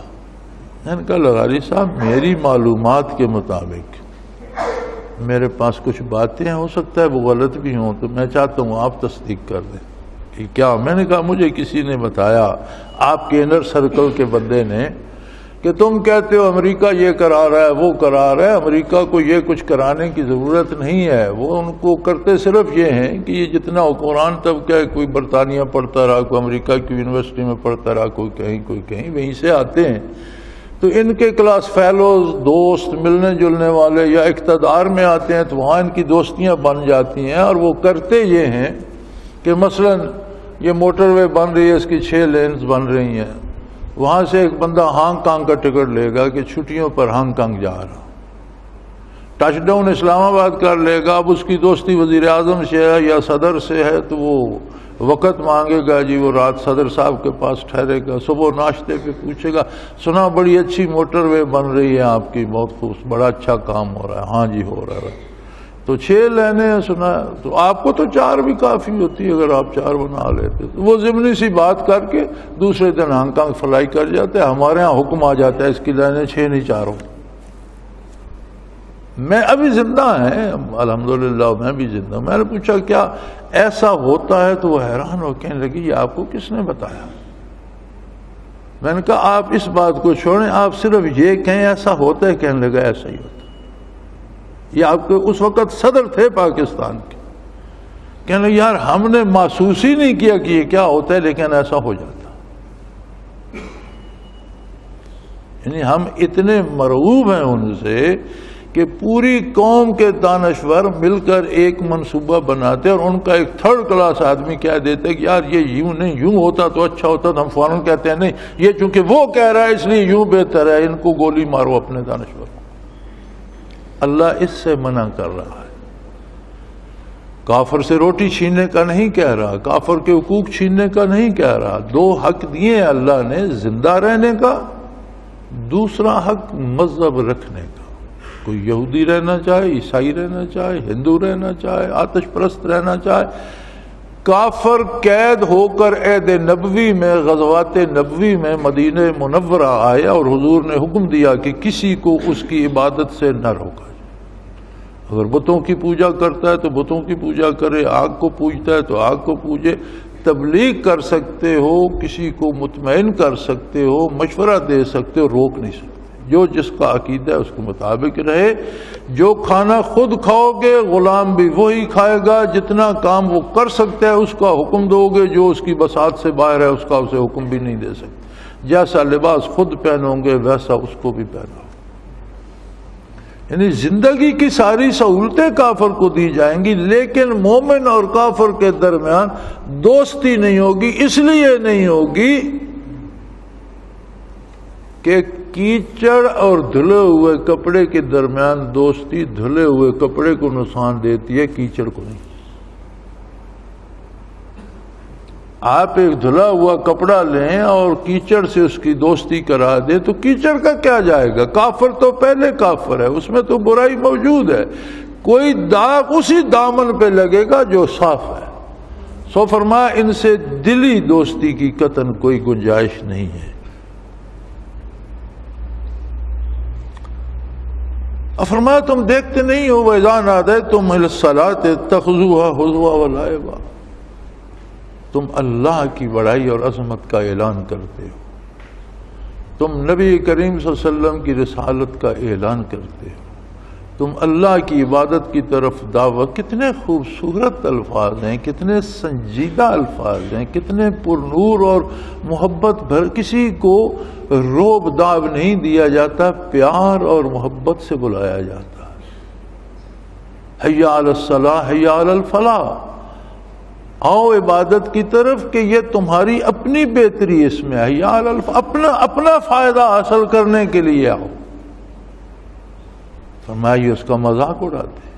میں نے کہا لغاری صاحب میری معلومات کے مطابق میرے پاس کچھ باتیں ہو سکتا ہے وہ غلط بھی ہوں، تو میں چاہتا ہوں آپ تصدیق کر دیں کہ کیا؟ میں نے کہا مجھے کسی نے بتایا، آپ کے انر سرکل کے بندے نے، کہ تم کہتے ہو امریکہ یہ کرا رہا ہے وہ کرا رہا ہے، امریکہ کو یہ کچھ کرانے کی ضرورت نہیں ہے، وہ ان کو کرتے صرف یہ ہیں کہ یہ جتنا حکمران طبقہ ہے، کوئی برطانیہ پڑھتا رہا، کوئی امریکہ کی یونیورسٹی میں پڑھتا رہا، کوئی کہیں وہیں سے آتے ہیں، تو ان کے کلاس فیلوز، دوست، ملنے جلنے والے یا اقتدار میں آتے ہیں تو وہاں ان کی دوستیاں بن جاتی ہیں، اور وہ کرتے یہ ہیں کہ مثلا یہ موٹر وے بن رہی ہے، اس کی 6 لینز بن رہی ہیں، وہاں سے ایک بندہ ہانگ کانگ کا ٹکٹ لے گا کہ چھٹیوں پر ہانگ کانگ جا رہا، ٹچ ڈاؤن اسلام آباد کر لے گا، اب اس کی دوستی وزیر اعظم سے ہے یا صدر سے ہے تو وہ وقت مانگے گا، جی وہ رات صدر صاحب کے پاس ٹھہرے گا، صبح ناشتے پہ پوچھے گا سنا بڑی اچھی موٹر وے بن رہی ہے آپ کی، بہت خوب، بڑا اچھا کام ہو رہا ہے، ہاں جی ہو رہا ہے، تو 6 لینے سنا، تو آپ کو تو 4 بھی کافی ہوتی ہے اگر آپ 4 بنا لیتے، تو وہ ضمنی سی بات کر کے دوسرے دن ہانگ کانگ فلائی کر جاتے ہیں۔ ہمارے ہاں حکم آ جاتا ہے اس کی لینے 6 نہیں 4 ہو۔ میں ابھی زندہ ہیں الحمدللہ، میں بھی زندہ ہوں۔ میں نے پوچھا کیا ایسا ہوتا ہے؟ تو وہ حیران ہو کہنے لگی یہ آپ کو کس نے بتایا؟ میں نے کہا آپ اس بات کو چھوڑیں، آپ صرف یہ کہیں ایسا ہوتا ہے، کہنے لگا ایسا ہی ہوتا ہے۔ یہ آپ کے اس وقت صدر تھے پاکستان کے، کہنے لگے یار ہم نے محسوس ہی نہیں کیا کہ یہ کیا ہوتا ہے، لیکن ایسا ہو جاتا۔ یعنی ہم اتنے مرعوب ہیں ان سے کہ پوری قوم کے دانشور مل کر ایک منصوبہ بناتے اور ان کا ایک 3rd کلاس آدمی کہہ دیتے کہ یار یہ یوں نہیں، یوں ہوتا تو اچھا ہوتا، تو ہم فوراً کہتے ہیں نہیں یہ چونکہ وہ کہہ رہا ہے اس لیے یوں بہتر ہے، ان کو گولی مارو اپنے دانشور کو۔ اللہ اس سے منع کر رہا ہے، کافر سے روٹی چھیننے کا نہیں کہہ رہا، کافر کے حقوق چھیننے کا نہیں کہہ رہا۔ 2 حق دیے اللہ نے، زندہ رہنے کا، دوسرا حق مذہب رکھنے کا۔ کوئی یہودی رہنا چاہے، عیسائی رہنا چاہے، ہندو رہنا چاہے، آتش پرست رہنا چاہے، کافر قید ہو کر عہد نبوی میں، غزوات نبوی میں مدینہ منورہ آیا اور حضور نے حکم دیا کہ کسی کو اس کی عبادت سے نہ روکا جائے۔ اگر بتوں کی پوجا کرتا ہے تو بتوں کی پوجا کرے، آگ کو پوجتا ہے تو آگ کو پوجے۔ تبلیغ کر سکتے ہو، کسی کو مطمئن کر سکتے ہو، مشورہ دے سکتے ہو، روک نہیں سکتے۔ جو جس کا عقیدہ ہے اس کے مطابق رہے۔ جو کھانا خود کھاؤ گے غلام بھی وہی کھائے گا، جتنا کام وہ کر سکتا ہے اس کا حکم دو گے، جو اس کی بساط سے باہر ہے اس کا اسے حکم بھی نہیں دے سکتے۔ جیسا لباس خود پہنو گے ویسا اس کو بھی پہنو۔ یعنی زندگی کی ساری سہولتیں کافر کو دی جائیں گی، لیکن مومن اور کافر کے درمیان دوستی نہیں ہوگی۔ اس لیے نہیں ہوگی کہ کیچڑ اور دھلے ہوئے کپڑے کے درمیان دوستی دھلے ہوئے کپڑے کو نقصان دیتی ہے، کیچڑ کو نہیں۔ آپ ایک دھلا ہوا کپڑا لیں اور کیچڑ سے اس کی دوستی کرا دیں تو کیچڑ کا کیا جائے گا؟ کافر تو پہلے کافر ہے، اس میں تو برائی موجود ہے، کوئی داغ اسی دامن پہ لگے گا جو صاف ہے۔ سو فرمایا ان سے دلی دوستی کی قطعاً کوئی گنجائش نہیں ہے۔ فرمایا تم دیکھتے نہیں ہو وَإِذَا نَادَيْتُمْ إِلَى الصَّلَاةِ اتَّخَذُوهَا هُزُوًا وَلَعِبًا، تم اللہ کی بڑائی اور عظمت کا اعلان کرتے ہو، تم نبی کریم صلی اللہ علیہ وسلم کی رسالت کا اعلان کرتے ہو، تم اللہ کی عبادت کی طرف دعوت. کتنے خوبصورت الفاظ ہیں, کتنے سنجیدہ الفاظ ہیں, کتنے پرنور اور محبت بھر. کسی کو روب داب نہیں دیا جاتا, پیار اور محبت سے بلایا جاتا ہے. حی علی الصلاح حی علی الفلاح, آؤ عبادت کی طرف کہ یہ تمہاری اپنی بہتری اس میں ہے. حی علی اپنا فائدہ حاصل کرنے کے لیے آؤ. فرمایا یہ اس کا مذاق اڑاتے ہیں,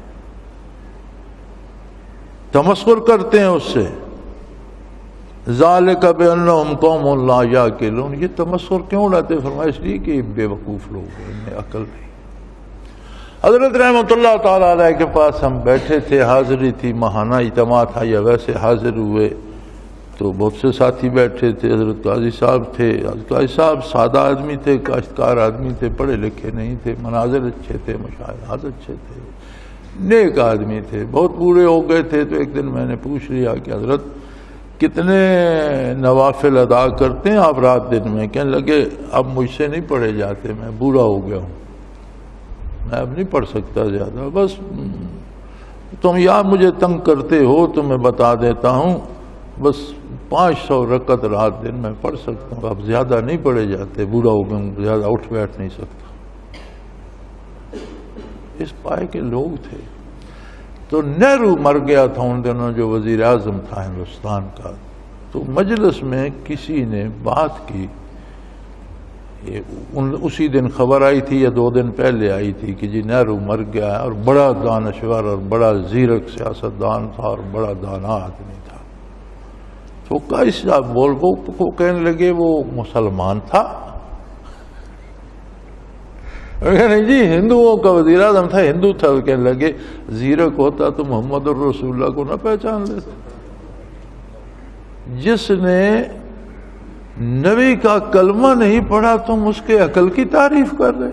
تمسخر کرتے ہیں اس سے. ذالک بانہم قوم لا یعقلون, یہ تمسخر کیوں اڑاتے ہیں؟ فرمایا اس لیے کہ یہ بے وقوف لوگ ہیں, انہیں عقل نہیں. حضرت رحمۃ اللہ تعالی علیہ کے پاس ہم بیٹھے تھے, حاضری تھی, ماہانہ اجتماع تھا یا ویسے حاضر ہوئے تو بہت سے ساتھی بیٹھے تھے. حضرت قاضی صاحب تھے. حضرت قاضی صاحب سادہ آدمی تھے, کاشتکار آدمی تھے, پڑھے لکھے نہیں تھے, مناظر اچھے تھے, مشاہدات اچھے تھے, نیک آدمی تھے, بہت بوڑھے ہو گئے تھے. تو ایک دن میں نے پوچھ لیا کہ حضرت کتنے نوافل ادا کرتے ہیں آپ رات دن میں؟ کہنے لگے اب مجھ سے نہیں پڑھے جاتے, میں بوڑھا ہو گیا ہوں, میں اب نہیں پڑھ سکتا زیادہ. بس تم یا مجھے تنگ کرتے ہو تو میں بتا دیتا ہوں, بس 500 رکعت رات دن میں پڑھ سکتا ہوں, اب زیادہ نہیں پڑھے جاتے, بوڑھا ہو گیا ہوں, زیادہ اٹھ بیٹھ نہیں سکتا. اس پائے کے لوگ تھے. تو نہرو مر گیا تھا ان دنوں, جو وزیر اعظم تھا ہندوستان کا. تو مجلس میں کسی نے بات کی, اسی دن خبر آئی تھی یا 2 دن پہلے آئی تھی کہ جی نہرو مر گیا ہے, اور بڑا دانشور اور بڑا زیرک سیاستدان تھا اور بڑا دانا آدمی تھا. تو قاضی صاحب بول کو کہنے لگے وہ مسلمان تھا؟ نہیں جی ہندوؤں کا وزیر اعظم تھا, ہندو تھا. کہنے لگے زیرک ہوتا تو محمد الرسول اللہ کو نہ پہچان لیتے؟ جس نے نبی کا کلمہ نہیں پڑھا تم اس کے عقل کی تعریف کر رہے.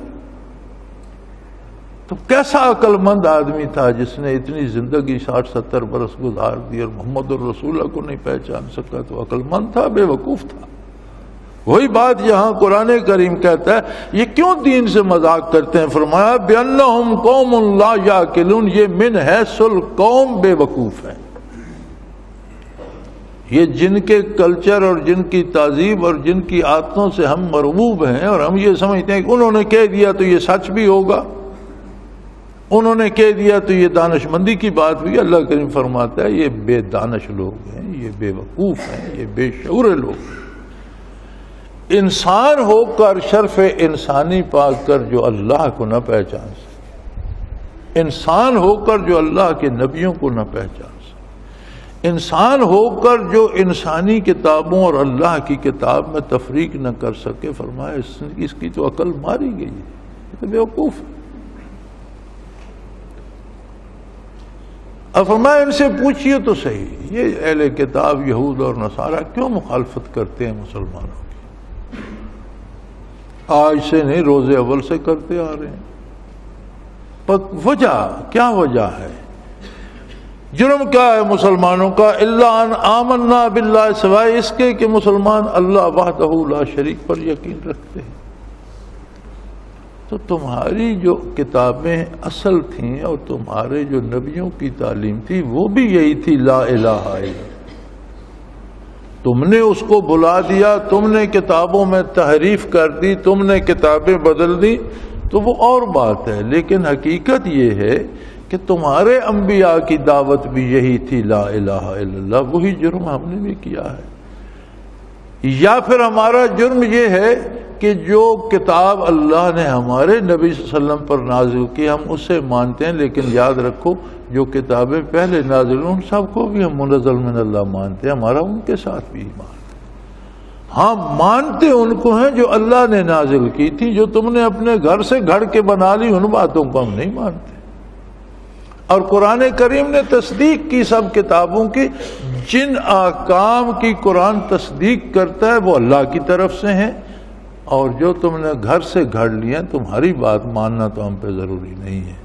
تو کیسا عقل مند آدمی تھا جس نے اتنی زندگی 60-70 برس گزار دی اور محمد الرسول اللہ کو نہیں پہچان سکا؟ تو عقل مند تھا, بے وقوف تھا. وہی بات یہاں قرآن کریم کہتا ہے. یہ کیوں دین سے مذاق کرتے ہیں؟ فرمایا بِأَنَّهُمْ قَوْمٌ لَا يَعْقِلُونَ, یہ من حیث القوم بے وقوف ہیں. یہ جن کے کلچر اور جن کی تہذیب اور جن کی عادتوں سے ہم مرغوب ہیں, اور ہم یہ سمجھتے ہیں کہ انہوں نے کہہ دیا تو یہ سچ بھی ہوگا, انہوں نے کہہ دیا تو یہ دانش مندی کی بات بھی. اللہ کریم فرماتا ہے یہ بے دانش لوگ ہیں, یہ بے وقوف ہیں, یہ بے شعور لوگ ہیں. انسان ہو کر شرف انسانی پا کر جو اللہ کو نہ پہچان سکے, انسان ہو کر جو اللہ کے نبیوں کو نہ پہچان سکے, انسان ہو کر جو انسانی کتابوں اور اللہ کی کتاب میں تفریق نہ کر سکے, فرمایا اس کی تو عقل ماری گئی ہے, یہ تو بیوقوف ہے. اب فرمایا ان سے پوچھئے تو صحیح, یہ اہل کتاب یہود اور نصارہ کیوں مخالفت کرتے ہیں مسلمانوں کی؟ آج سے نہیں, روز اول سے کرتے آ رہے ہیں. وجہ کیا وجہ ہے؟ جرم کیا ہے مسلمانوں کا؟ الا ان آمنا باللہ, سوائے اس کے کہ مسلمان اللہ وحدہ لا شریک پر یقین رکھتے ہیں. تو تمہاری جو کتابیں اصل تھیں اور تمہارے جو نبیوں کی تعلیم تھی وہ بھی یہی تھی, لا الہ الا اللہ. تم نے اس کو بلا دیا, تم نے کتابوں میں تحریف کر دی, تم نے کتابیں بدل دی, تو وہ اور بات ہے. لیکن حقیقت یہ ہے کہ تمہارے انبیاء کی دعوت بھی یہی تھی, لا الہ الا اللہ. وہی جرم ہم نے بھی کیا ہے. یا پھر ہمارا جرم یہ ہے کہ جو کتاب اللہ نے ہمارے نبی صلی اللہ علیہ وسلم پر نازل کی ہم اسے مانتے ہیں, لیکن یاد رکھو جو کتابیں پہلے نازل ان سب کو بھی ہم منزل من اللہ مانتے ہیں, ہمارا ان کے ساتھ بھی ایمان. ہاں مانتے ان کو ہیں جو اللہ نے نازل کی تھی, جو تم نے اپنے گھر سے گھڑ کے بنا لی ان باتوں کو ہم نہیں مانتے. اور قرآن کریم نے تصدیق کی سب کتابوں کی, جن احکام کی قرآن تصدیق کرتا ہے وہ اللہ کی طرف سے ہیں, اور جو تم نے گھر سے گھڑ لیا تمہاری بات ماننا تو ہم پہ ضروری نہیں ہے.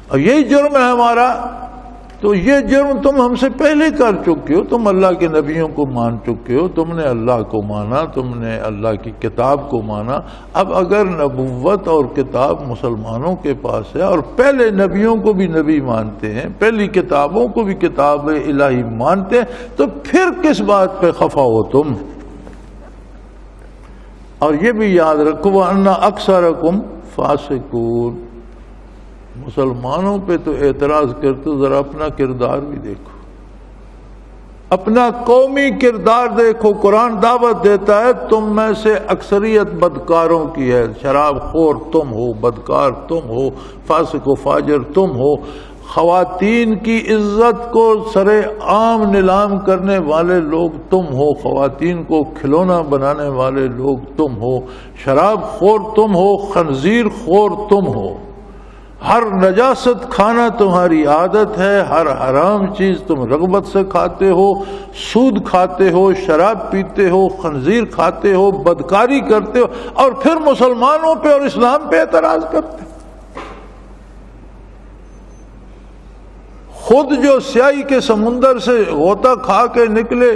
اور یہی جرم ہے ہمارا تو یہ جرم تم ہم سے پہلے کر چکے ہو، تم اللہ کے نبیوں کو مان چکے ہو، تم نے اللہ کو مانا، تم نے اللہ کی کتاب کو مانا۔ اب اگر نبوت اور کتاب مسلمانوں کے پاس ہے اور پہلے نبیوں کو بھی نبی مانتے ہیں، پہلی کتابوں کو بھی کتاب الہی مانتے ہیں، تو پھر کس بات پہ خفا ہو تم؟ اور یہ بھی یاد رکھو وَأَنَّ أَكْثَرَكُمْ فَاسِقُونَ، مسلمانوں پہ تو اعتراض کرتے ہو، ذرا اپنا کردار بھی دیکھو، اپنا قومی کردار دیکھو۔ قرآن دعوت دیتا ہے تم میں سے اکثریت بدکاروں کی ہے، شراب خور تم ہو، بدکار تم ہو، فاسق و فاجر تم ہو، خواتین کی عزت کو سر عام نیلام کرنے والے لوگ تم ہو، خواتین کو کھلونا بنانے والے لوگ تم ہو، شراب خور تم ہو، خنزیر خور تم ہو، ہر نجاست کھانا تمہاری عادت ہے، ہر حرام چیز تم رغبت سے کھاتے ہو، سود کھاتے ہو، شراب پیتے ہو، خنزیر کھاتے ہو، بدکاری کرتے ہو، اور پھر مسلمانوں پہ اور اسلام پہ اعتراض کرتے ہو۔ خود جو سیاہی کے سمندر سے غوطہ کھا کے نکلے،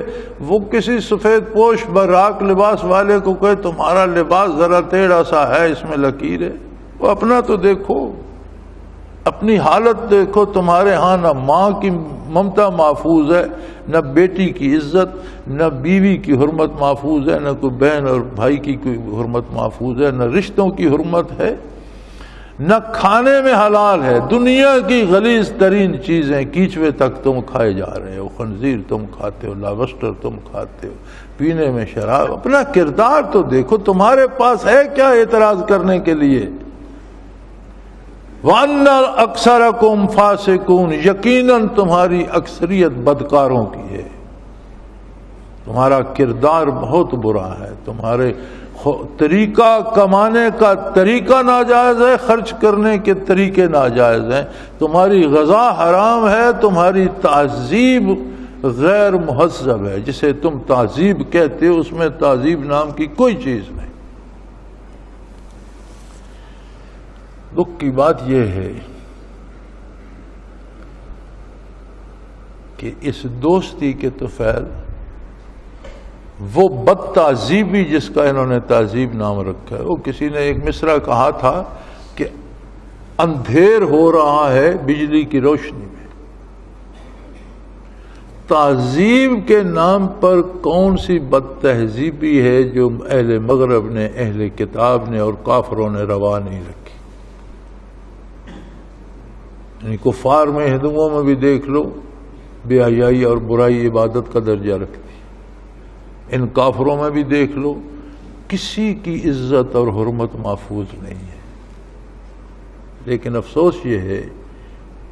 وہ کسی سفید پوش براق لباس والے کو کہے تمہارا لباس ذرا ٹیڑھا سا ہے، اس میں لکیر ہے، وہ اپنا تو دیکھو، اپنی حالت دیکھو۔ تمہارے ہاں نہ ماں کی ممتا محفوظ ہے، نہ بیٹی کی عزت، نہ بیوی کی حرمت محفوظ ہے، نہ کوئی بہن اور بھائی کی کوئی حرمت محفوظ ہے، نہ رشتوں کی حرمت ہے، نہ کھانے میں حلال ہے۔ دنیا کی غلیظ ترین چیزیں، کیچوے تک تم کھائے جا رہے ہو، خنزیر تم کھاتے ہو، لابسٹر تم کھاتے ہو، پینے میں شراب۔ اپنا کردار تو دیکھو، تمہارے پاس ہے کیا اعتراض کرنے کے لیے؟ وَأَنَّ أَكْثَرَكُمْ فَاسِقُونَ، یقیناً تمہاری اکثریت بدکاروں کی ہے، تمہارا کردار بہت برا ہے، تمہارے طریقہ کمانے کا طریقہ ناجائز ہے، خرچ کرنے کے طریقے ناجائز ہیں، تمہاری غذا حرام ہے، تمہاری تہذیب غیر مہذب ہے، جسے تم تہذیب کہتے ہو اس میں تہذیب نام کی کوئی چیز نہیں۔ دکھ کی بات یہ ہے کہ اس دوستی کے طفیل وہ بد تہذیبی جس کا انہوں نے تہذیب نام رکھا ہے، وہ کسی نے ایک مصرع کہا تھا کہ اندھیر ہو رہا ہے بجلی کی روشنی میں۔ تہذیب کے نام پر کون سی بد تہذیبی ہے جو اہل مغرب نے، اہل کتاب نے اور کافروں نے روا نہیں رکھی؟ یعنی کفار میں، ہندوؤں میں بھی دیکھ لو، بے حیائی اور برائی عبادت کا درجہ رکھتی، ان کافروں میں بھی دیکھ لو، کسی کی عزت اور حرمت محفوظ نہیں ہے۔ لیکن افسوس یہ ہے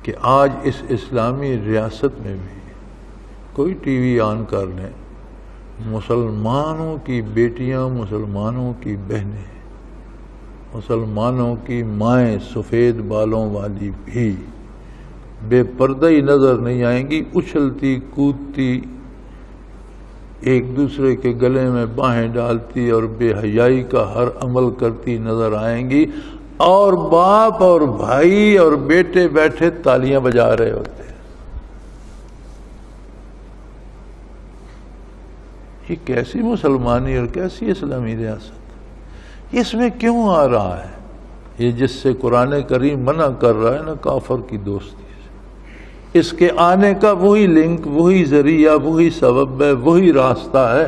کہ آج اس اسلامی ریاست میں بھی کوئی ٹی وی آن کر لیں، مسلمانوں کی بیٹیاں، مسلمانوں کی بہنیں، مسلمانوں کی مائیں سفید بالوں والی بھی بے پردہ ہی نظر نہیں آئیں گی، اچھلتی کودتی، ایک دوسرے کے گلے میں باہیں ڈالتی اور بے حیائی کا ہر عمل کرتی نظر آئیں گی، اور باپ اور بھائی اور بیٹے بیٹھے تالیاں بجا رہے ہوتے ہیں۔ یہ کیسی مسلمانی اور کیسی اسلامی ریاست؟ اس میں کیوں آ رہا ہے؟ یہ جس سے قرآن کریم منع کر رہا ہے نا، کافر کی دوستی سے، اس کے آنے کا وہی لنک، وہی ذریعہ، وہی سبب ہے، وہی راستہ ہے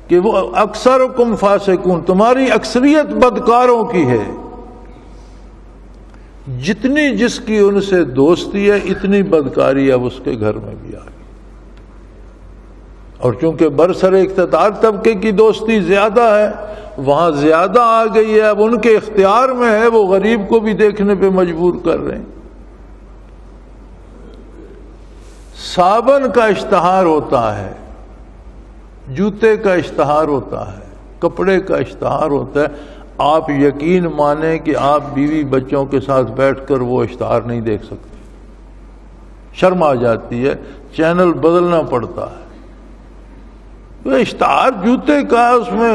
کہ وہ اکثرکم فاسقون، تمہاری اکثریت بدکاروں کی ہے۔ جتنی جس کی ان سے دوستی ہے، اتنی بدکاری اب اس کے گھر میں بھی آ گئی، اور چونکہ برسر اقتدار طبقے کی دوستی زیادہ ہے، وہاں زیادہ آ گئی ہے، اب ان کے اختیار میں ہے، وہ غریب کو بھی دیکھنے پہ مجبور کر رہے ہیں۔ صابن کا اشتہار ہوتا ہے، جوتے کا اشتہار ہوتا ہے، کپڑے کا اشتہار ہوتا ہے، آپ یقین مانیں کہ آپ بیوی بچوں کے ساتھ بیٹھ کر وہ اشتہار نہیں دیکھ سکتے، شرم آ جاتی ہے، چینل بدلنا پڑتا ہے۔ وہ اشتہار جوتے کا، اس میں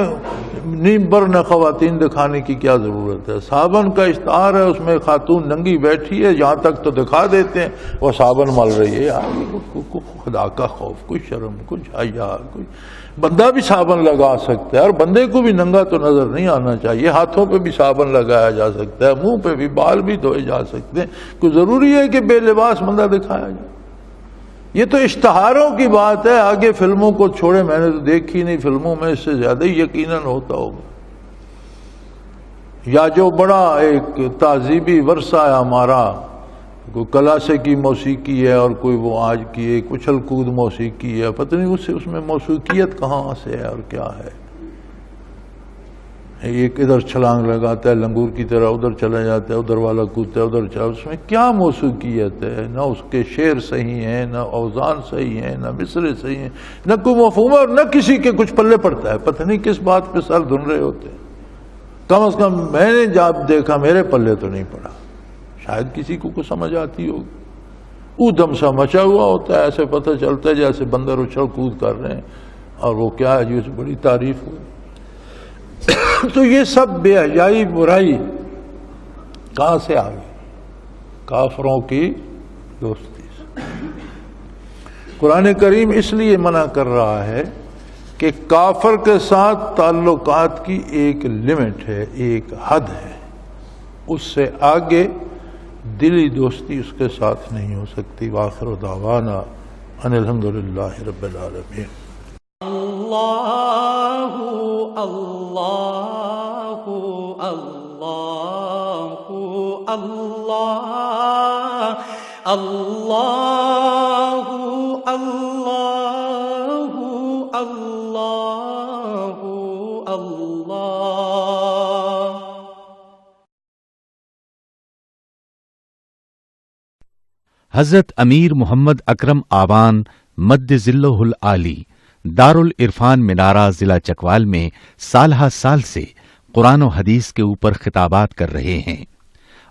نیم بر نہ خواتین دکھانے کی کیا ضرورت ہے؟ صابن کا اشتہار ہے، اس میں خاتون ننگی بیٹھی ہے، یہاں تک تو دکھا دیتے ہیں وہ صابن مل رہی ہے. خدا کا خوف، کوئی شرم، کچھ حیا، کوئی بندہ بھی صابن لگا سکتا ہے، اور بندے کو بھی ننگا تو نظر نہیں آنا چاہیے. ہاتھوں پہ بھی صابن لگایا جا سکتا ہے، منہ پہ بھی، بال بھی دھوئے جا سکتے ہیں. کوئی ضروری ہے کہ بے لباس بندہ دکھایا جائے؟ یہ تو اشتہاروں کی بات ہے. آگے فلموں کو چھوڑے، میں نے تو دیکھی نہیں، فلموں میں اس سے زیادہ ہی یقیناً ہوتا ہوگا. یا جو بڑا ایک تہذیبی ورثہ ہے ہمارا، کوئی کلاسیکی موسیقی ہے اور کوئی وہ آج کی ایک اچھل کود موسیقی ہے، پتہ نہیں اس میں موسیقیت کہاں سے ہے اور کیا ہے. ایک ادھر چھلانگ لگاتا ہے لنگور کی طرح، ادھر چلا جاتا ہے، ادھر والا کودتا ہے، ادھر چلا. اس میں کیا موسیقیت ہے؟ نہ اس کے شعر صحیح ہیں، نہ اوزان صحیح ہیں، نہ مصرے صحیح ہیں، نہ کوئی مفہوم ہے، اور نہ کسی کے کچھ پلے پڑتا ہے. پتہ نہیں کس بات پہ سر دھن رہے ہوتے ہیں. کم از کم میں نے جب دیکھا میرے پلے تو نہیں پڑا. شاید کسی کو کچھ سمجھ آتی ہوگی. ادھم سا مچا ہوا ہوتا ہے، ایسے پتہ چلتا ہے جیسے بندر اچھل کود کر رہے ہیں، اور وہ کیا ہے جی، اس بڑی تعریف ہوئی. تو یہ سب بے حیائی، برائی کہاں سے آ گئی؟ کافروں کی دوستی سے. قرآن کریم اس لیے منع کر رہا ہے کہ کافر کے ساتھ تعلقات کی ایک لمٹ ہے، ایک حد ہے، اس سے آگے دلی دوستی اس کے ساتھ نہیں ہو سکتی. وآخر دعوانا ان الحمدللہ رب العالمین. اللہ اللہ اللہ اللہ اللہ اللہ اللہ اللہ. حضرت امیر محمد اکرم آوان مد ذلہ العالی دارالعرفان منارہ ضلع چکوال میں سالہ سال سے قرآن و حدیث کے اوپر خطابات کر رہے ہیں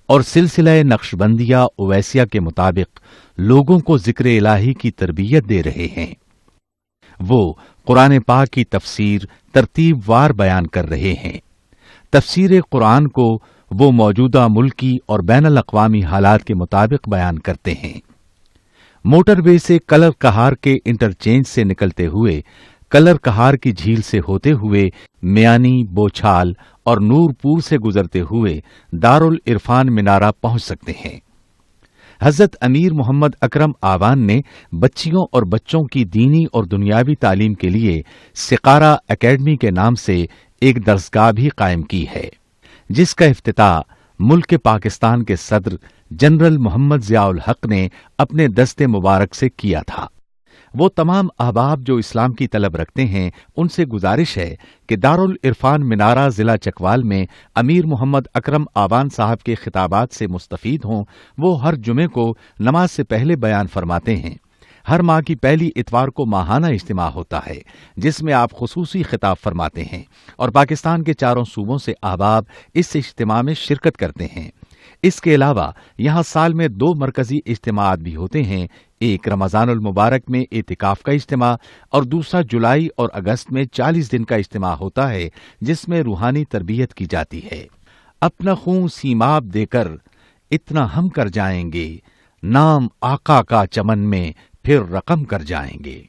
اور سلسلہ نقشبندیہ اویسیہ کے مطابق لوگوں کو ذکر الہی کی تربیت دے رہے ہیں. وہ قرآن پاک کی تفسیر ترتیب وار بیان کر رہے ہیں. تفسیر قرآن کو وہ موجودہ ملکی اور بین الاقوامی حالات کے مطابق بیان کرتے ہیں. موٹر وے سے کلر کہار کے انٹرچینج سے نکلتے ہوئے، کلر کہار کی جھیل سے ہوتے ہوئے، میانی، بوچھال اور نور پور سے گزرتے ہوئے دارالعرفان منارہ پہنچ سکتے ہیں. حضرت امیر محمد اکرم آوان نے بچیوں اور بچوں کی دینی اور دنیاوی تعلیم کے لیے سقارہ اکیڈمی کے نام سے ایک درسگاہ بھی قائم کی ہے، جس کا افتتاح ملک پاکستان کے صدر جنرل محمد ضیاء الحق نے اپنے دست مبارک سے کیا تھا. وہ تمام احباب جو اسلام کی طلب رکھتے ہیں، ان سے گزارش ہے کہ دارالعرفان منارہ ضلع چکوال میں امیر محمد اکرم آوان صاحب کے خطابات سے مستفید ہوں. وہ ہر جمعے کو نماز سے پہلے بیان فرماتے ہیں. ہر ماہ کی پہلی اتوار کو ماہانہ اجتماع ہوتا ہے، جس میں آپ خصوصی خطاب فرماتے ہیں، اور پاکستان کے چاروں صوبوں سے احباب اس اجتماع میں شرکت کرتے ہیں. اس کے علاوہ یہاں سال میں 2 مرکزی اجتماعات بھی ہوتے ہیں. ایک رمضان المبارک میں اعتکاف کا اجتماع، اور دوسرا جولائی اور اگست میں 40 دن کا اجتماع ہوتا ہے، جس میں روحانی تربیت کی جاتی ہے. اپنا خون سیماب دے کر اتنا ہم کر جائیں گے، نام آقا کا چمن میں پھر رقم کر جائیں گے.